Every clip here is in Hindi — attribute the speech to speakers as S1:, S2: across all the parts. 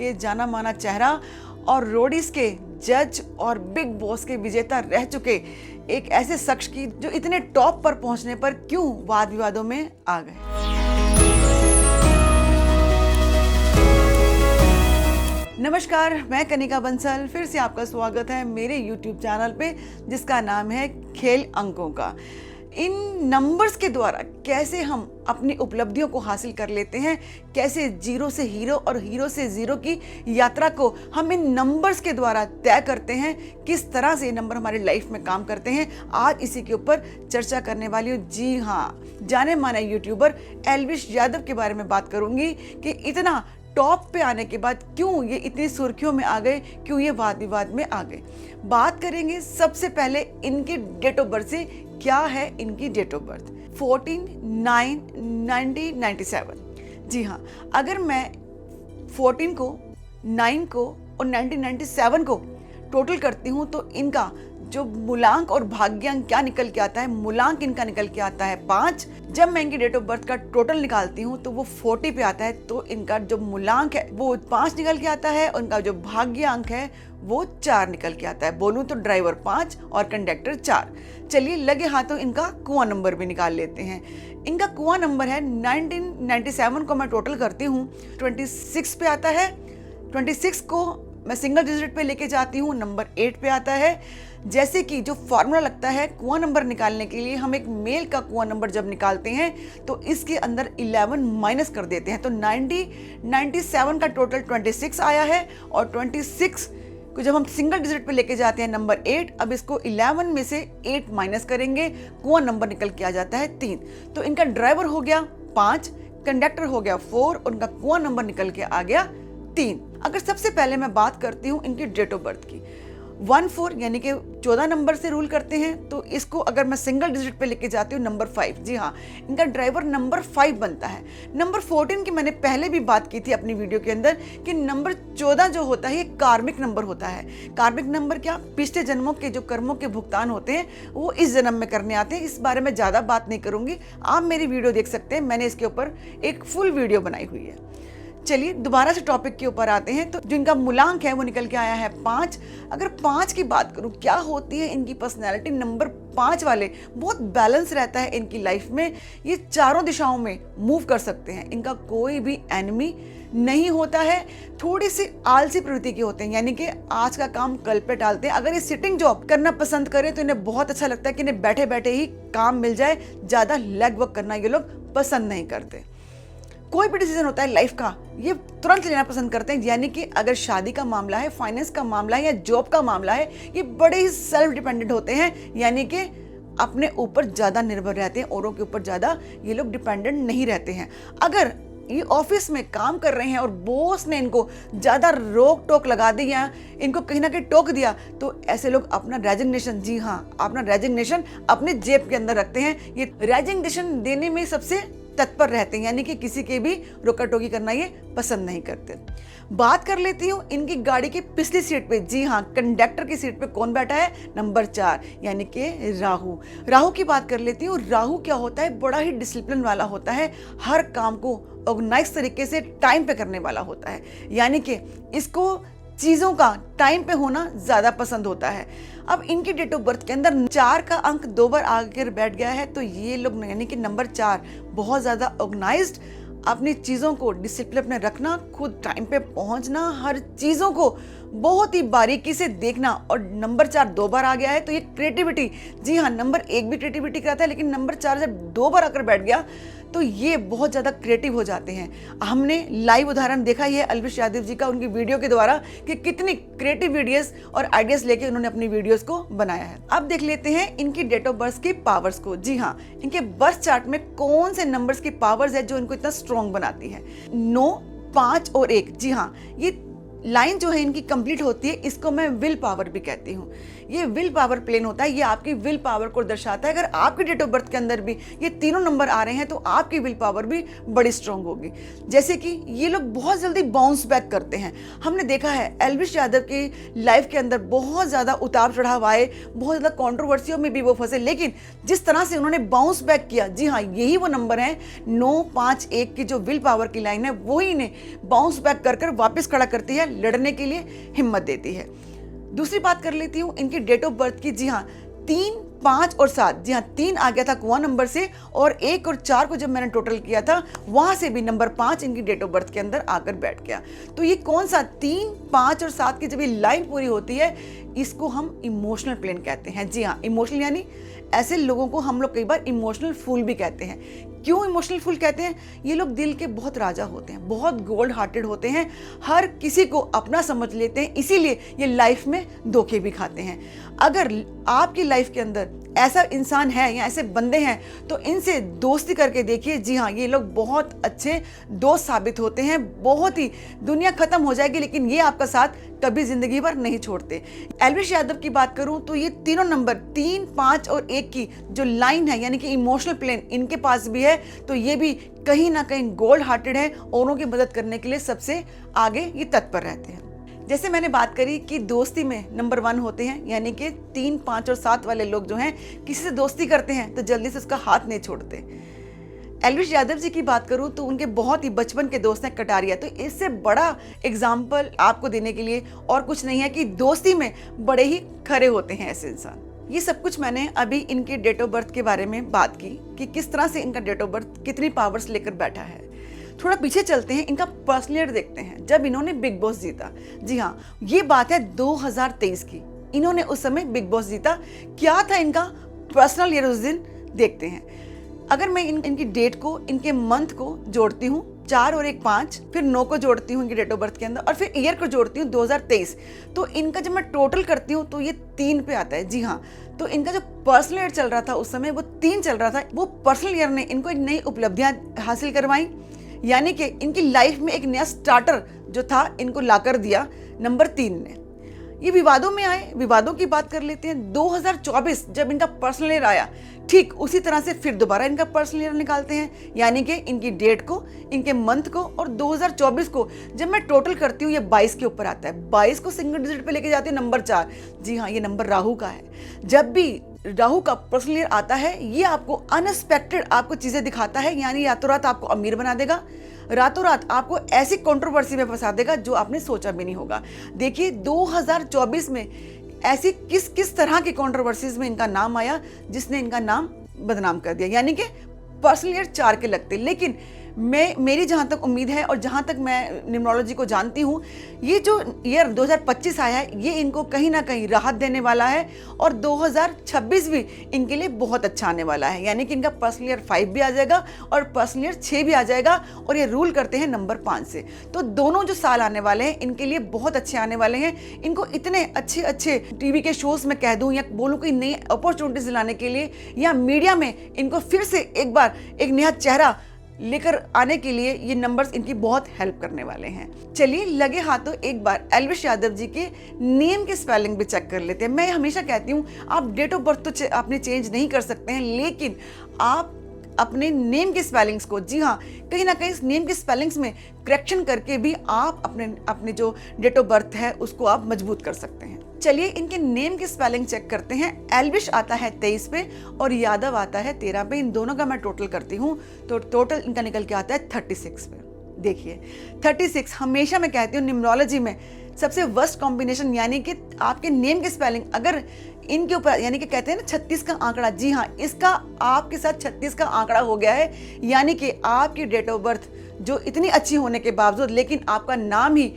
S1: के जाना माना चेहरा और रोडीज के जज और बिग बॉस के विजेता रह चुके एक ऐसे शख्स की जो इतने टॉप पर पहुंचने पर क्यों वाद विवादों में आ गए। नमस्कार, मैं कनिका बंसल, फिर से आपका स्वागत है मेरे YouTube चैनल पे जिसका नाम है खेल अंकों का। इन नंबर्स के द्वारा कैसे हम अपनी उपलब्धियों को हासिल कर लेते हैं, कैसे जीरो से हीरो और हीरो से जीरो की यात्रा को हम इन नंबर्स के द्वारा तय करते हैं, किस तरह से ये नंबर हमारी लाइफ में काम करते हैं, आज इसी के ऊपर चर्चा करने वाली हूँ। जी हाँ, जाने माने यूट्यूबर एल्विश यादव के बारे में बात करूंगी कि इतना टॉप पे आने के बाद क्यों ये इतनी सुर्खियों में आ गए, क्यों ये वाद विवाद में आ गए। बात करेंगे सबसे पहले इनके डेट ऑफ बर्थ से। क्या है इनकी डेट ऑफ बर्थ? 14/9/1997। जी हाँ, अगर मैं 14 को, 9 को और 1997 को टोटल करती हूँ तो इनका जो मूलांक और भाग्यांक क्या निकल के आता है, मूलांक इनका निकल के आता है 5। जब मैं इनकी डेट ऑफ बर्थ का टोटल निकालती हूँ तो वो 40 पे आता है, तो इनका जो मूलांक है वो 5 निकल के आता है और इनका जो भाग्यांक है वो 4 निकल के आता है। बोलूँ तो ड्राइवर 5 और कंडक्टर 4। चलिए लगे हाथों इनका कुआं नंबर भी निकाल लेते हैं। इनका कुआं नंबर है 1997 को मैं टोटल करती हूँ 26 पे आता है। 26 को मैं सिंगल डिजिट पे लेके जाती हूँ, नंबर 8 पे आता है। जैसे कि जो फॉर्मूला लगता है कुआं नंबर निकालने के लिए, हम एक मेल का कुआं नंबर जब निकालते हैं तो इसके अंदर 11 माइनस कर देते हैं, तो 97 का टोटल 26 आया है और 26 को जब हम सिंगल डिजिट पे लेके जाते हैं नंबर 8, अब इसको 11 में से 8 माइनस करेंगे, कुआं नंबर निकल के आ जाता है 3। तो इनका ड्राइवर हो गया 5, कंडक्टर हो गया 4 और इनका कुआं नंबर निकल के आ गया 3। अगर सबसे पहले मैं बात करती हूँ इनकी डेट ऑफ बर्थ की, 14 यानी कि 14 नंबर से रूल करते हैं, तो इसको अगर मैं सिंगल डिजिट पे लेके जाती हूँ नंबर 5। जी हाँ, इनका ड्राइवर नंबर 5 बनता है। नंबर 14 की मैंने पहले भी बात की थी अपनी वीडियो के अंदर कि नंबर 14 जो होता है ये कार्मिक नंबर होता है। कार्मिक नंबर क्या? पिछले जन्मों के जो कर्मों के भुगतान होते हैं वो इस जन्म में करने आते हैं। इस बारे में ज़्यादा बात नहीं करूँगी, आप मेरी वीडियो देख सकते हैं, मैंने इसके ऊपर एक फुल वीडियो बनाई हुई है। चलिए दोबारा से टॉपिक के ऊपर आते हैं। तो जो इनका मूलांक है वो निकल के आया है 5। अगर 5 की बात करूं, क्या होती है इनकी पर्सनैलिटी, नंबर 5 वाले बहुत बैलेंस रहता है इनकी लाइफ में। ये चारों दिशाओं में मूव कर सकते हैं, इनका कोई भी एनिमी नहीं होता है। थोड़ी सी आलसी प्रवृत्ति के होते हैं, यानी कि आज का काम कल पे टालते हैं। अगर ये सिटिंग जॉब करना पसंद करें तो इन्हें बहुत अच्छा लगता है कि इन्हें बैठे बैठे ही काम मिल जाए, ज़्यादा लेग वर्क करना ये लोग पसंद नहीं करते। कोई भी डिसीजन होता है लाइफ का, ये तुरंत लेना पसंद करते हैं, यानी कि अगर शादी का मामला है, फाइनेंस का मामला है या जॉब का मामला है, ये बड़े ही सेल्फ डिपेंडेंट होते हैं, यानी कि अपने ऊपर ज़्यादा निर्भर रहते हैं, औरों के ऊपर ज़्यादा ये लोग डिपेंडेंट नहीं रहते हैं। अगर ये ऑफिस में काम कर रहे हैं और बॉस ने इनको ज़्यादा रोक टोक लगा दी या इनको कहीं ना कहीं टोक दिया, तो ऐसे लोग अपना रेजिग्नेशन, जी हाँ, अपना रेजिग्नेशन अपने जेब के अंदर रखते हैं। ये रेजिग्नेशन देने में सबसे तत्पर रहते हैं, यानी कि किसी के भी रोका टोकी करना ये पसंद नहीं करते। बात कर लेती हूँ इनकी गाड़ी की पिछली सीट पे। जी हाँ, कंडक्टर की सीट पे कौन बैठा है? नंबर 4 यानी कि राहु। राहु की बात कर लेती हूँ। राहु क्या होता है? बड़ा ही डिसिप्लिन वाला होता है, हर काम को ऑर्गेनाइज तरीके से टाइम पे करने वाला होता है, यानी कि इसको चीज़ों का टाइम पे होना ज़्यादा पसंद होता है। अब इनकी डेट ऑफ बर्थ के अंदर 4 का अंक 2 बार आकर बैठ गया है, तो ये लोग यानी कि नंबर 4 बहुत ज़्यादा ऑर्गेनाइज्ड, अपनी चीज़ों को डिसिप्लिन में रखना, खुद टाइम पे पहुंचना, हर चीज़ों को बहुत ही बारीकी से देखना। और नंबर 4 2 बार आ गया है तो ये क्रिएटिविटी, जी हाँ, नंबर 1 भी क्रिएटिविटी कराता है, लेकिन नंबर 4 जब 2 बार आकर बैठ गया तो ये बहुत ज़्यादा क्रिएटिव हो जाते हैं। हमने लाइव उदाहरण देखा ही है एल्विश यादव जी का उनकी वीडियो के द्वारा कि कितनी क्रिएटिव वीडियोस और आइडियाज लेके उन्होंने अपनी वीडियोस को बनाया है। अब देख लेते हैं इनकी डेट ऑफ बर्थ की पावर्स को। जी हाँ, इनके बर्थ चार्ट में कौन से नंबर्स की पावर्स है जो इनको इतना स्ट्रॉन्ग बनाती है? 9, 5 और 1। जी हाँ, ये लाइन जो है इनकी कंप्लीट होती है, इसको मैं विल पावर भी कहती हूँ। ये विल पावर प्लेन होता है, ये आपकी विल पावर को दर्शाता है। अगर आपके डेट ऑफ बर्थ के अंदर भी ये तीनों नंबर आ रहे हैं तो आपकी विल पावर भी बड़ी स्ट्रांग होगी। जैसे कि ये लोग बहुत जल्दी बाउंस बैक करते हैं। हमने देखा है एल्विश यादव की लाइफ के अंदर बहुत ज़्यादा उतार चढ़ाव आए, बहुत ज़्यादा कंट्रोवर्सियों में भी वो फंसे, लेकिन जिस तरह से उन्होंने बाउंस बैक किया, जी हाँ, यही वो नंबर है 951 की जो विल पावर की लाइन है, वही इन्हें बाउंस बैक कर कर वापस खड़ा करती है, लड़ने के लिए हिम्मत देती है। दूसरी बात कर लेती हूँ इनकी डेट ऑफ बर्थ की। जी हाँ, 3, 5 और 7, जी हाँ, 3 आ गया था कुआं नंबर से, और 1 और 4 को जब मैंने टोटल किया था वहां से भी नंबर 5 इनकी डेट ऑफ बर्थ के अंदर आकर बैठ गया। तो ये कौन सा 3, 5 और 7 की जब ये लाइन पूरी होती है, इसको हम इमोशनल प्लेन कहते हैं। जी हाँ, इमोशनल यानी ऐसे लोगों को हम लोग कई बार इमोशनल फूल भी कहते हैं। क्यों इमोशनल फूल कहते हैं? ये लोग दिल के बहुत राजा होते हैं, बहुत गोल्ड हार्टेड होते हैं, हर किसी को अपना समझ लेते हैं, इसीलिए ये लाइफ में धोखे भी खाते हैं। अगर आपकी लाइफ के अंदर ऐसा इंसान है या ऐसे बंदे हैं तो इनसे दोस्ती करके देखिए। जी हाँ, ये लोग बहुत अच्छे दोस्त साबित होते हैं। बहुत ही दुनिया खत्म हो जाएगी लेकिन ये आपका साथ कभी जिंदगी भर नहीं छोड़ते। एल्विश यादव की बात करूं तो ये तीनों नंबर 3, 5 और 1 की जो लाइन है यानी कि इमोशनल प्लेन इनके पास भी है, तो ये भी कहीं ना कहीं गोल्ड हार्टेड है, औरों की मदद करने के लिए सबसे आगे ये तत्पर रहते हैं। जैसे मैंने बात करी कि दोस्ती में नंबर 1 होते हैं, यानी कि 3, 5 और 7 वाले लोग जो हैं किसी से दोस्ती करते हैं तो जल्दी से उसका हाथ नहीं छोड़ते। एल्विश यादव जी की बात करूं तो उनके बहुत ही बचपन के दोस्त हैं कटारिया। तो इससे बड़ा एग्जाम्पल आपको देने के लिए और कुछ नहीं है कि दोस्ती में बड़े ही खरे होते हैं ऐसे इंसान। ये सब कुछ मैंने अभी इनके डेट ऑफ बर्थ के बारे में बात की कि किस तरह से इनका डेट ऑफ बर्थ कितनी पावर्स लेकर बैठा है। थोड़ा पीछे चलते हैं, इनका पर्सनल ईयर देखते हैं जब इन्होंने बिग बॉस जीता। जी हाँ, ये बात है 2023 की। इन्होंने उस समय बिग बॉस जीता। क्या था इनका पर्सनल ईयर उस दिन, देखते हैं। अगर मैं इनकी डेट को, इनके मंथ को जोड़ती हूँ, 4 और 1 5, फिर 9 को जोड़ती हूँ इनकी डेट ऑफ बर्थ के अंदर और फिर ईयर को जोड़ती हूँ 2023, तो इनका जब मैं टोटल करती हूँ तो ये 3 पे आता है। जी हाँ, तो इनका जो पर्सनल ईयर चल रहा था उस समय वो 3 चल रहा था। वो पर्सनल ईयर ने इनको एक नई उपलब्धियां हासिल करवाई, यानी कि इनकी लाइफ में एक नया स्टार्टर जो था इनको लाकर दिया नंबर 3 ने। ये विवादों में आए, विवादों की बात कर लेते हैं। 2024 जब इनका पर्सनल ईयर आया, ठीक उसी तरह से फिर दोबारा इनका पर्सनल ईयर निकालते हैं, यानी कि इनकी डेट को, इनके मंथ को और 2024 को जब मैं टोटल करती हूँ ये 22 के ऊपर आता है। 22 को सिंगल डिजिट पे लेके जाती है नंबर 4। जी हाँ, ये नंबर राहु का है। जब भी राहु का पर्सनल ईयर आता है ये आपको अनएक्सपेक्टेड आपको चीजें दिखाता है, यानी रातों रात आपको अमीर बना देगा, रातों रात आपको ऐसी कंट्रोवर्सी में फंसा देगा जो आपने सोचा भी नहीं होगा। देखिए 2024 में ऐसी किस किस तरह की कंट्रोवर्सीज में इनका नाम आया जिसने इनका नाम बदनाम कर दिया, यानी कि पर्सनल ईयर 4 के लगते। लेकिन मेरी जहाँ तक उम्मीद है और जहाँ तक मैं न्यूमरोलॉजी को जानती हूँ, ये जो ईयर 2025 आया है ये इनको कहीं ना कहीं राहत देने वाला है और 2026 भी इनके लिए बहुत अच्छा आने वाला है, यानी कि इनका पर्सनल ईयर 5 भी आ जाएगा और पर्सनल ईयर 6 भी आ जाएगा और ये रूल करते हैं नंबर 5 से। तो दोनों जो साल आने वाले हैं इनके लिए बहुत अच्छे आने वाले हैं। इनको इतने अच्छे अच्छे टीवी के शोज में कह दूँ या बोलूँ कोई नई अपॉर्चुनिटीज दिलाने के लिए या मीडिया में इनको फिर से एक बार एक नया चेहरा लेकर आने के लिए ये नंबर्स इनकी बहुत हेल्प करने वाले हैं। चलिए लगे हाथों एक बार एल्विश यादव जी के नेम के स्पेलिंग भी चेक कर लेते हैं। मैं हमेशा कहती हूँ आप डेट ऑफ बर्थ तो आपने चेंज नहीं कर सकते हैं, लेकिन आप अपने नेम के स्पेलिंग्स को, जी हाँ, कहीं ना कहीं इस नेम के स्पेलिंग्स में करेक्शन करके भी आप अपने जो डेट ऑफ बर्थ है उसको आप मजबूत कर सकते हैं। चलिए इनके नेम की स्पेलिंग चेक करते हैं। एल्विश आता है 23 पे और यादव आता है 13 पे। इन दोनों का मैं टोटल करती हूँ तो टोटल इनका निकल के आता है 36 पे। देखिए 36 हमेशा मैं कहती हूँ न्यूमरोलॉजी में सबसे वर्स्ट कॉम्बिनेशन, यानी कि आपके नेम की स्पेलिंग अगर इनके ऊपर, यानी कि कहते हैं ना 36 का आंकड़ा, जी हाँ, इसका आपके साथ 36 का आंकड़ा हो गया है, यानी कि आपकी डेट ऑफ बर्थ जो इतनी अच्छी होने के बावजूद लेकिन आपका नाम ही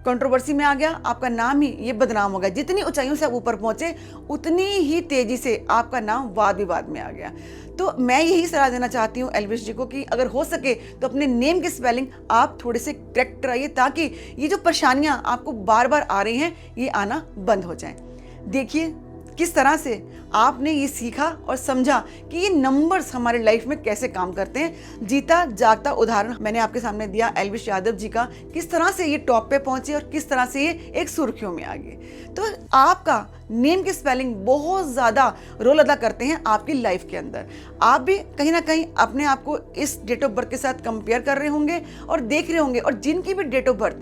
S1: कंट्रोवर्सी में आ गया, आपका नाम ही ये बदनाम हो गया। जितनी ऊंचाइयों से आप ऊपर पहुंचे उतनी ही तेजी से आपका नाम वाद विवाद में आ गया। तो मैं यही सलाह देना चाहती हूँ एल्विश जी को कि अगर हो सके तो अपने नेम की स्पेलिंग आप थोड़े से करेक्ट कराइए ताकि ये जो परेशानियां आपको बार बार आ रही हैं ये आना बंद हो जाए। देखिए किस तरह से आपने ये सीखा और समझा कि ये नंबर्स हमारे लाइफ में कैसे काम करते हैं। जीता जागता उदाहरण मैंने आपके सामने दिया एल्विश यादव जी का, किस तरह से ये टॉप पे पहुंचे और किस तरह से ये एक सुर्खियों में आ गए। तो आपका नेम की स्पेलिंग बहुत ज़्यादा रोल अदा करते हैं आपकी लाइफ के अंदर। आप भी कहीं ना कहीं अपने आप को इस डेट ऑफ बर्थ के साथ कंपेयर कर रहे होंगे और देख रहे होंगे, और जिनकी भी डेट ऑफ बर्थ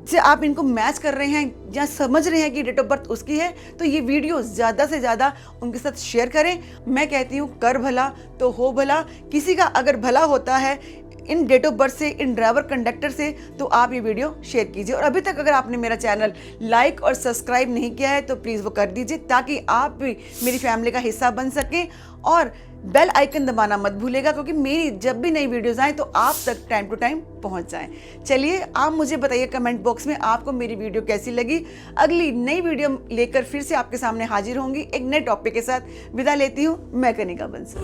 S1: से आप इनको मैच कर रहे हैं या समझ रहे हैं कि डेट ऑफ बर्थ उसकी है, तो ये वीडियो ज़्यादा से ज़्यादा उनके साथ शेयर करें। मैं कहती हूँ कर भला तो हो भला। किसी का अगर भला होता है इन डेट ऑफ बर्थ से, इन ड्राइवर कंडक्टर से, तो आप ये वीडियो शेयर कीजिए। और अभी तक अगर आपने मेरा चैनल लाइक और सब्सक्राइब नहीं किया है तो प्लीज़ वो कर दीजिए, ताकि आप भी मेरी फैमिली का हिस्सा बन सकें। और बेल आइकन दबाना मत भूलेगा, क्योंकि मेरी जब भी नई वीडियोज़ आएँ तो आप तक टाइम टू टाइम पहुंच जाएं। चलिए आप मुझे बताइए कमेंट बॉक्स में आपको मेरी वीडियो कैसी लगी। अगली नई वीडियो लेकर फिर से आपके सामने हाजिर होंगी एक नए टॉपिक के साथ। विदा लेती हूँ, मैं कनिका बंसल।